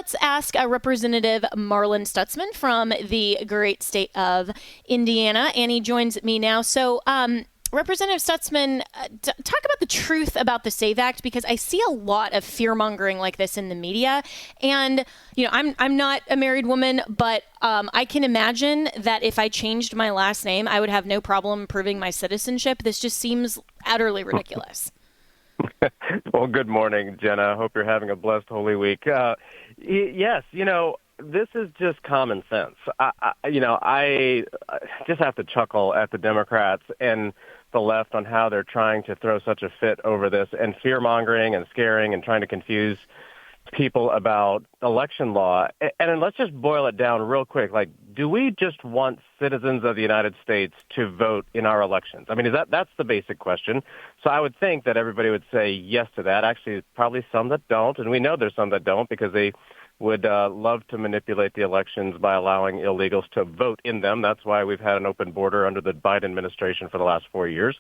let's ask Representative Marlin Stutzman from the great state of Indiana. Annie joins me now. So, Representative Stutzman, talk about the truth about the SAVE Act, because I see a lot of fear-mongering like this in the media. And, I'm not a married woman, but I can imagine that if I changed my last name, I would have no problem proving my citizenship. This just seems utterly ridiculous. Well, good morning, Jenna. I hope you're having a blessed Holy Week. Yes, this is just common sense. I just have to chuckle at the Democrats and the left on how they're trying to throw such a fit over this and fear-mongering and scaring and trying to confuse people about election law. And let's just boil it down real quick. Like, do we just want citizens of the United States to vote in our elections? I mean, that's the basic question. So I would think that everybody would say yes to that. Actually, probably some that don't, and we know there's some that don't because they would love to manipulate the elections by allowing illegals to vote in them. That's why we've had an open border under the Biden administration for the last 4 years.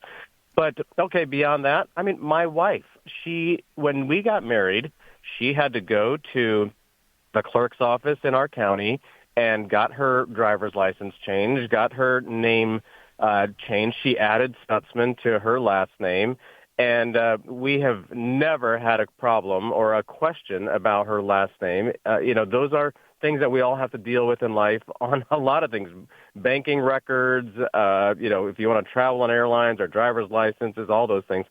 But, okay, beyond that, I mean, my wife, when we got married, she had to go to the clerk's office in our county and got her driver's license changed, got her name changed. She added Stutzman to her last name. And we have never had a problem or a question about her last name. Those are things that we all have to deal with in life on a lot of things. Banking records, if you want to travel on airlines or driver's licenses, all those things.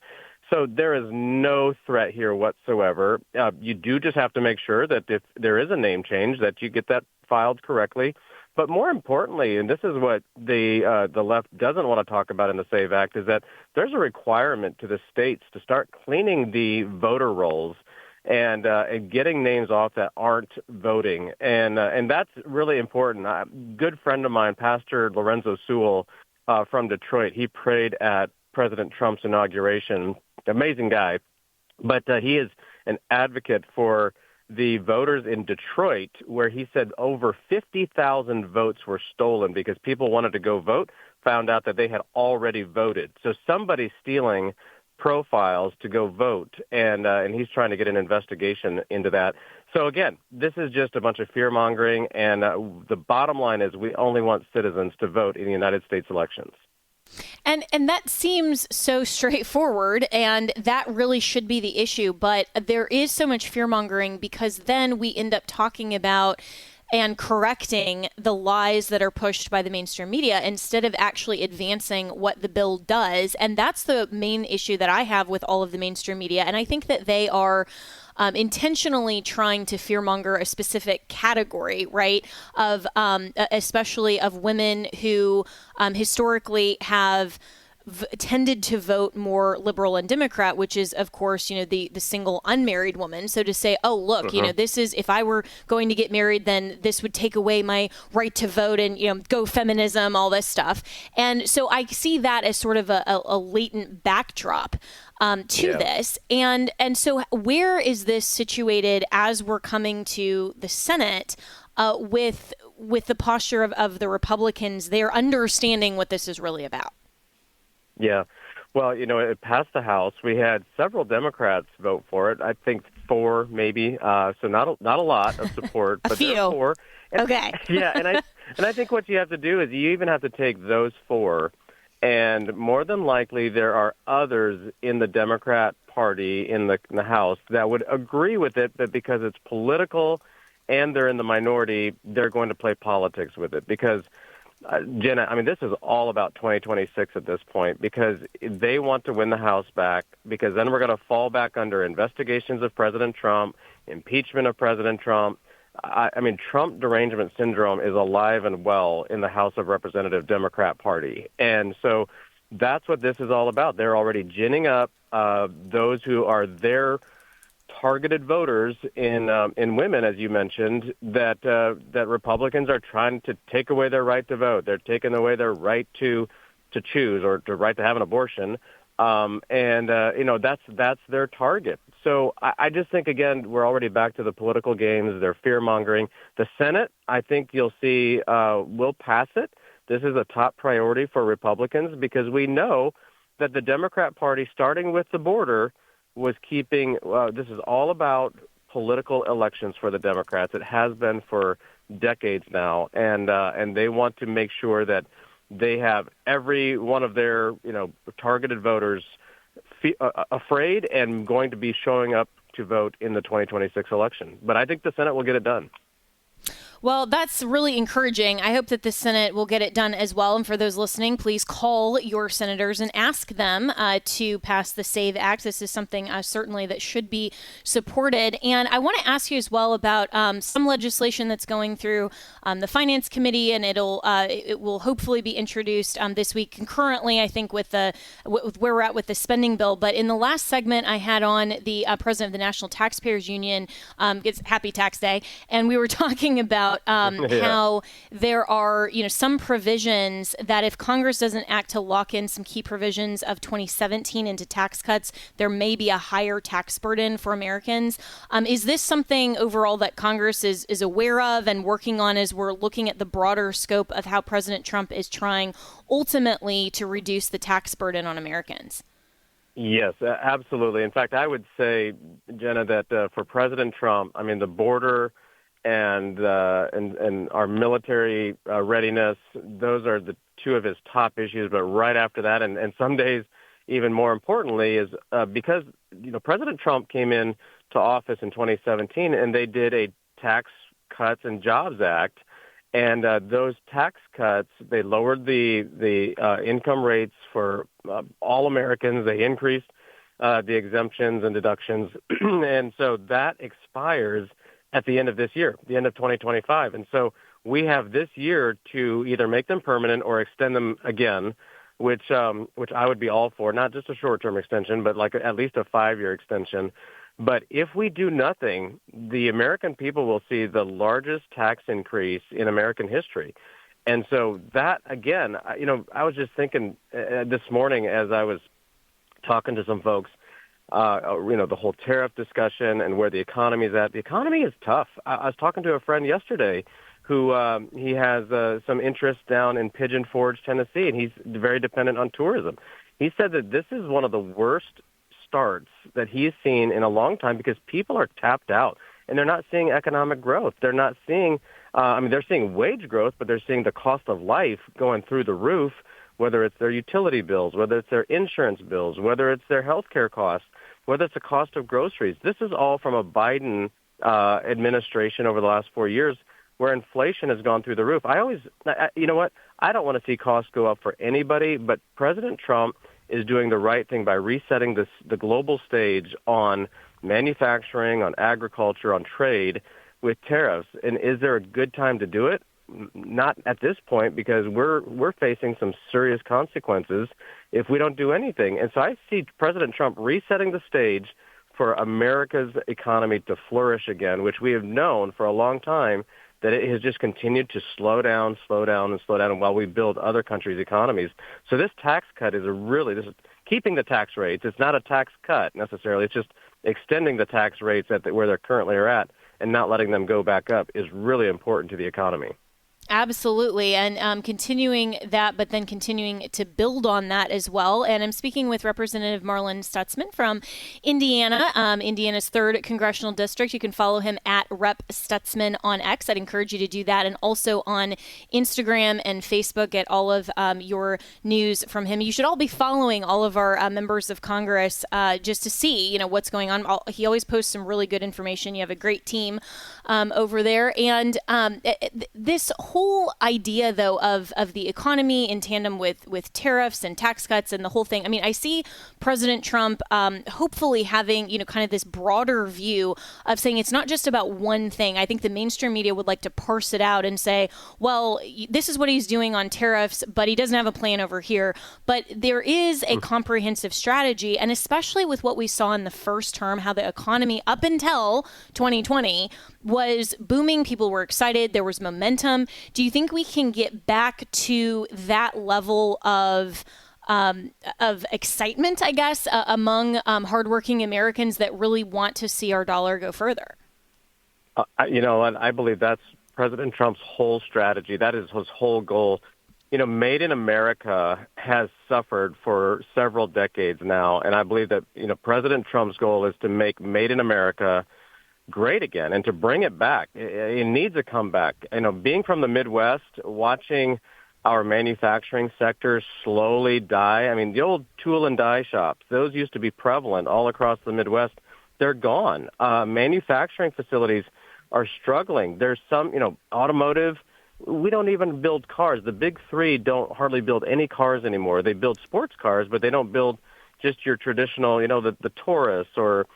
So there is no threat here whatsoever. You do just have to make sure that if there is a name change, that you get that filed correctly. But more importantly, and this is what the left doesn't want to talk about in the SAVE Act, is that there's a requirement to the states to start cleaning the voter rolls and getting names off that aren't voting. And that's really important. A good friend of mine, Pastor Lorenzo Sewell from Detroit, he prayed at President Trump's inauguration. Amazing guy. But he is an advocate for the voters in Detroit, where he said over 50,000 votes were stolen because people wanted to go vote, found out that they had already voted. So somebody's stealing profiles to go vote, and he's trying to get an investigation into that. So again, this is just a bunch of fear-mongering, and the bottom line is we only want citizens to vote in the United States elections. And that seems so straightforward, and that really should be the issue. But there is so much fear-mongering because then we end up talking about and correcting the lies that are pushed by the mainstream media instead of actually advancing what the bill does. And that's the main issue that I have with all of the mainstream media. And I think that they are intentionally trying to fearmonger a specific category, right, of especially of women who historically have tended to vote more liberal and Democrat, which is, of course, the single unmarried woman. So to say, oh, look, this is, if I were going to get married, then this would take away my right to vote and, go feminism, all this stuff. And so I see that as sort of a latent backdrop to this. And so where is this situated as we're coming to the Senate with the posture of the Republicans? They're understanding what this is really about. Yeah. Well, it passed the House. We had several Democrats vote for it. I think 4, maybe. So not a lot of support, but few. There are 4. And, okay. Yeah, and I think what you have to do is you even have to take those 4, and more than likely there are others in the Democrat Party in the House that would agree with it, but because it's political and they're in the minority, they're going to play politics with it because. Jenna, I mean, this is all about 2026 at this point because they want to win the House back because then we're going to fall back under investigations of President Trump, impeachment of President Trump. I mean, Trump derangement syndrome is alive and well in the House of Representatives Democrat Party. And so that's what this is all about. They're already ginning up those who are their targeted voters in women, as you mentioned, that Republicans are trying to take away their right to vote. They're taking away their right to choose or to right to have an abortion, that's their target. So I just think again we're already back to the political games. They're fear mongering. The Senate, I think you'll see, will pass it. This is a top priority for Republicans because we know that the Democrat Party, starting with the border, was keeping, this is all about political elections for the Democrats. It has been for decades now, and they want to make sure that they have every one of their targeted voters afraid and going to be showing up to vote in the 2026 election. But I think the Senate will get it done. Well, that's really encouraging. I hope that the Senate will get it done as well. And for those listening, please call your senators and ask them to pass the SAVE Act. This is something certainly that should be supported. And I want to ask you as well about some legislation that's going through the Finance Committee, and it will hopefully be introduced this week concurrently, I think, with where we're at with the spending bill. But in the last segment, I had on the president of the National Taxpayers Union. It's Happy Tax Day, and we were talking about how there are, some provisions that if Congress doesn't act to lock in some key provisions of 2017 into tax cuts, there may be a higher tax burden for Americans. Is this something overall that Congress is aware of and working on as we're looking at the broader scope of how President Trump is trying ultimately to reduce the tax burden on Americans? Yes, absolutely. In fact, I would say, Jenna, that for President Trump, the border and our military readiness, those are the two of his top issues. But right after that, and some days even more importantly, is because President Trump came in to office in 2017, and they did a Tax Cuts and Jobs Act, and those tax cuts, they lowered the income rates for all Americans. They increased the exemptions and deductions, and so that expires at the end of this year, the end of 2025. And so we have this year to either make them permanent or extend them again, which I would be all for, not just a short-term extension, but like at least a 5-year extension. But if we do nothing, the American people will see the largest tax increase in American history. And so that, again, I was just thinking this morning as I was talking to some folks, the whole tariff discussion and where the economy is at. The economy is tough. I was talking to a friend yesterday who he has some interest down in Pigeon Forge, Tennessee, and he's very dependent on tourism. He said that this is one of the worst starts that he's seen in a long time because people are tapped out and they're not seeing economic growth. They're not seeing, they're seeing wage growth, but they're seeing the cost of life going through the roof, whether it's their utility bills, whether it's their insurance bills, whether it's their health care costs, whether it's the cost of groceries. This is all from a Biden administration over the last 4 years where inflation has gone through the roof. You know what? I don't want to see costs go up for anybody, but President Trump is doing the right thing by resetting the global stage on manufacturing, on agriculture, on trade with tariffs. And is there a good time to do it? Not at this point, because we're facing some serious consequences if we don't do anything. And so I see President Trump resetting the stage for America's economy to flourish again, which we have known for a long time that it has just continued to slow down, while we build other countries' economies. So this tax cut is this is keeping the tax rates. It's not a tax cut necessarily. It's just extending the tax rates where they currently are at and not letting them go back up is really important to the economy. Absolutely. And continuing that, but then continuing to build on that as well. And I'm speaking with Representative Marlin Stutzman from Indiana, Indiana's 3rd Congressional District. You can follow him at Rep. Stutzman on X. I'd encourage you to do that. And also on Instagram and Facebook, get all of your news from him. You should all be following all of our members of Congress just to see, what's going on. He always posts some really good information. You have a great team over there. And this whole idea, though, of the economy in tandem with tariffs and tax cuts and the whole thing. I see President Trump hopefully having, kind of this broader view of saying it's not just about one thing. I think the mainstream media would like to parse it out and say, well, this is what he's doing on tariffs, but he doesn't have a plan over here. But there is a comprehensive strategy, and especially with what we saw in the first term, how the economy up until 2020 was booming. People were excited. There was momentum. Do you think we can get back to that level of excitement, I guess, among hardworking Americans that really want to see our dollar go further? I believe that's President Trump's whole strategy. That is his whole goal. Made in America has suffered for several decades now, and I believe that, President Trump's goal is to make Made in America great again, and to bring it back. It needs a comeback. Being from the Midwest, watching our manufacturing sector slowly die. I mean, the old tool and die shops, those used to be prevalent all across the Midwest. They're gone. Manufacturing facilities are struggling. There's some, automotive. We don't even build cars. The big three don't hardly build any cars anymore. They build sports cars, but they don't build just your traditional, the Taurus or,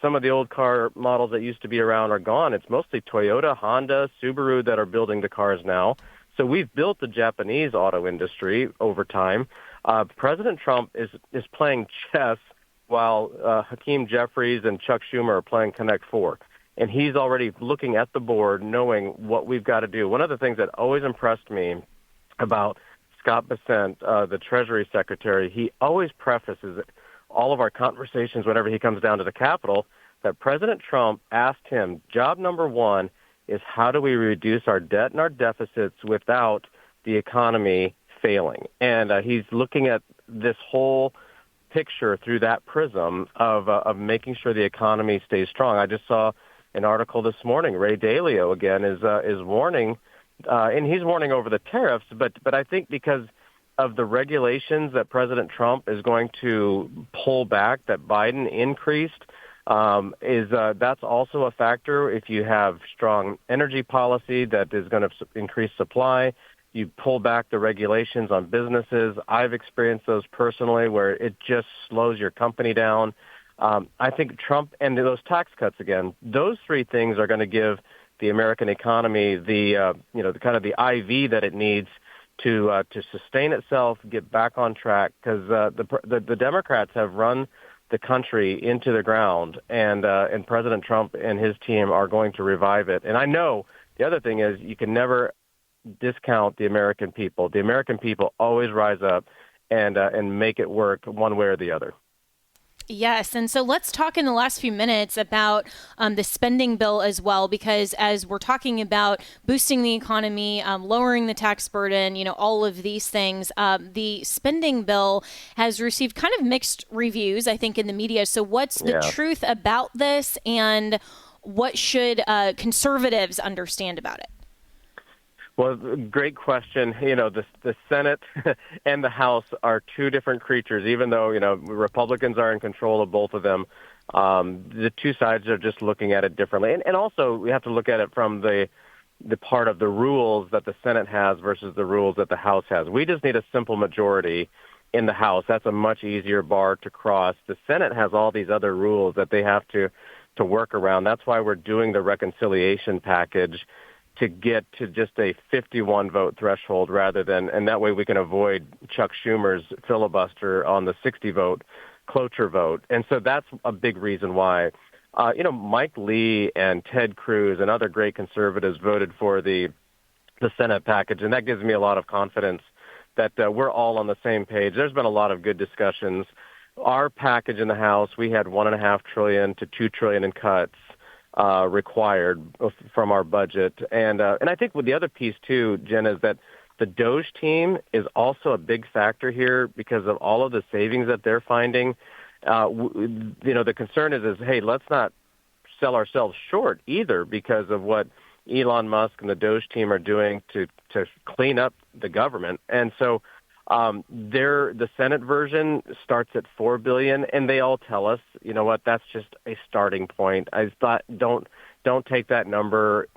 some of the old car models that used to be around are gone. It's mostly Toyota, Honda, Subaru that are building the cars now. So we've built the Japanese auto industry over time. President Trump is playing chess while Hakeem Jeffries and Chuck Schumer are playing Connect Four. And he's already looking at the board, knowing what we've got to do. One of the things that always impressed me about Scott Bessent, the Treasury Secretary, he always prefaces all of our conversations whenever he comes down to the Capitol that President Trump asked him, job number one is how do we reduce our debt and our deficits without the economy failing? And he's looking at this whole picture through that prism of making sure the economy stays strong. I just saw an article this morning. Ray Dalio again is warning, and he's warning over the tariffs. But I think because of the regulations that President Trump is going to pull back, that Biden increased, that's also a factor. If you have strong energy policy that is going to increase supply, you pull back the regulations on businesses. I've experienced those personally where it just slows your company down. I think Trump and those tax cuts again, those three things are going to give the American economy the kind of the IV that it needs to sustain itself, get back on track, because the Democrats have run the country into the ground, and President Trump and his team are going to revive it. And I know the other thing is you can never discount the American people. The American people always rise up and make it work one way or the other. Yes. And so let's talk in the last few minutes about the spending bill as well, because as we're talking about boosting the economy, lowering the tax burden, all of these things, the spending bill has received kind of mixed reviews, I think, in the media. So what's the truth about this, and what should conservatives understand about it? Well, great question. The Senate and the House are two different creatures, even though, Republicans are in control of both of them. The two sides are just looking at it differently. And also, we have to look at it from the part of the rules that the Senate has versus the rules that the House has. We just need a simple majority in the House. That's a much easier bar to cross. The Senate has all these other rules that they have to work around. That's why we're doing the reconciliation package, to get to just a 51 vote threshold and that way we can avoid Chuck Schumer's filibuster on the 60 vote cloture vote. And so that's a big reason why. Mike Lee and Ted Cruz and other great conservatives voted for the Senate package, and that gives me a lot of confidence that we're all on the same page. There's been a lot of good discussions. Our package in the House, we had $1.5 trillion to $2 trillion in cuts required from our budget. And I think with the other piece too, Jen, is that the DOGE team is also a big factor here because of all of the savings that they're finding. The concern is, hey, let's not sell ourselves short either because of what Elon Musk and the DOGE team are doing to clean up the government. And so the Senate version starts at $4 billion, and they all tell us, you know what, that's just a starting point. I thought don't take that number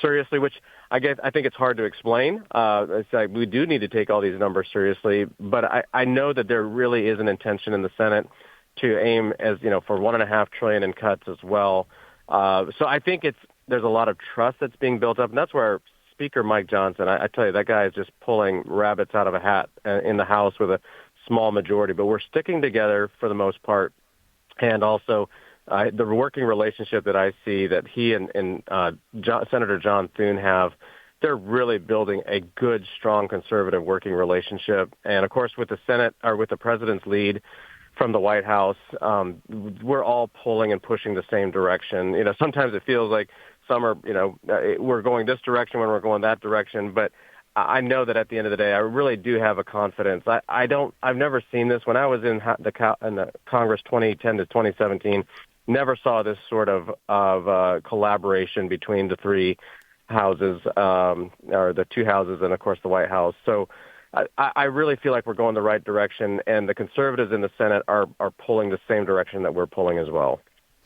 seriously, which I think it's hard to explain. It's like we do need to take all these numbers seriously, but I know that there really is an intention in the Senate to aim for $1.5 trillion in cuts as well. So I think there's a lot of trust that's being built up, and that's where Speaker Mike Johnson, I tell you, that guy is just pulling rabbits out of a hat in the House with a small majority. But we're sticking together for the most part. And also the working relationship that I see that he and Senator John Thune have, they're really building a good, strong conservative working relationship. And, of course, with the Senate or with the president's lead from the White House, we're all pulling and pushing the same direction. Sometimes it feels like some are, we're going this direction when we're going that direction. But I know that at the end of the day, I really do have a confidence. I've never seen this. When I was in the Congress 2010 to 2017, never saw this sort of collaboration between the three houses, or the two houses, and of course the White House. So I really feel like we're going the right direction, and the conservatives in the Senate are pulling the same direction that we're pulling as well.